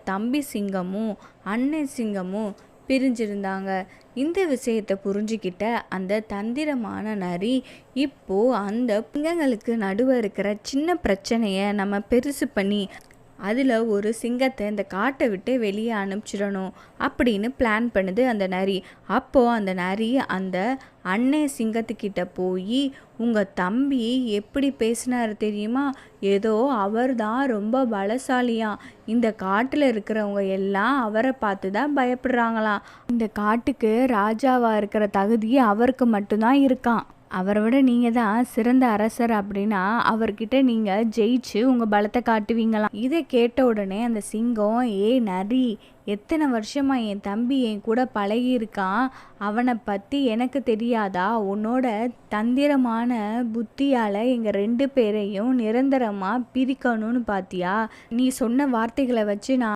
தம்பி சிங்கமும் அண்ணன் சிங்கமும் பிரிஞ்சிருந்தாங்க. இந்த விஷயத்தை புரிஞ்சுக்கிட்ட அந்த தந்திரமான நரி இப்போ அந்த சிங்கங்களுக்கு நடுவே இருக்கிற சின்ன பிரச்சனையை நம்ம பெருசு பண்ணி அதில் ஒரு சிங்கத்தை இந்த காட்டை விட்டு வெளியே அனுப்பிச்சிடணும் அப்படின்னு பிளான் பண்ணுது அந்த நரி. அப்போது அந்த நரி அந்த அன்னை சிங்கத்துக்கிட்ட போய், உங்கள் தம்பி எப்படி பேசினார் தெரியுமா? ஏதோ அவர் தான் ரொம்ப பலசாலியாம். இந்த காட்டில் இருக்கிறவங்க எல்லாம் அவரை பார்த்து தான் பயப்படுறாங்களாம். இந்த காட்டுக்கு ராஜாவாக இருக்கிற தகுதி அவருக்கு மட்டும்தான் இருக்கான். அவரை விட நீங்கள் தான் சிறந்த அரசர் அப்படின்னா அவர்கிட்ட நீங்கள் ஜெயிச்சு உங்கள் பலத்தை காட்டுவீங்களாம். இதை கேட்ட உடனே அந்த சிங்கம், நரி, எத்தனை வருஷமா என் தம்பி என் கூட பழகியிருக்கான், அவனை பற்றி எனக்கு தெரியாதா? உன்னோட தந்திரமான புத்தியால் எங்கள் 2 பேரையும் நிரந்தரமாக பிரிக்கணும்னு பார்த்தியா? நீ சொன்ன வார்த்தைகளை வச்சு நான்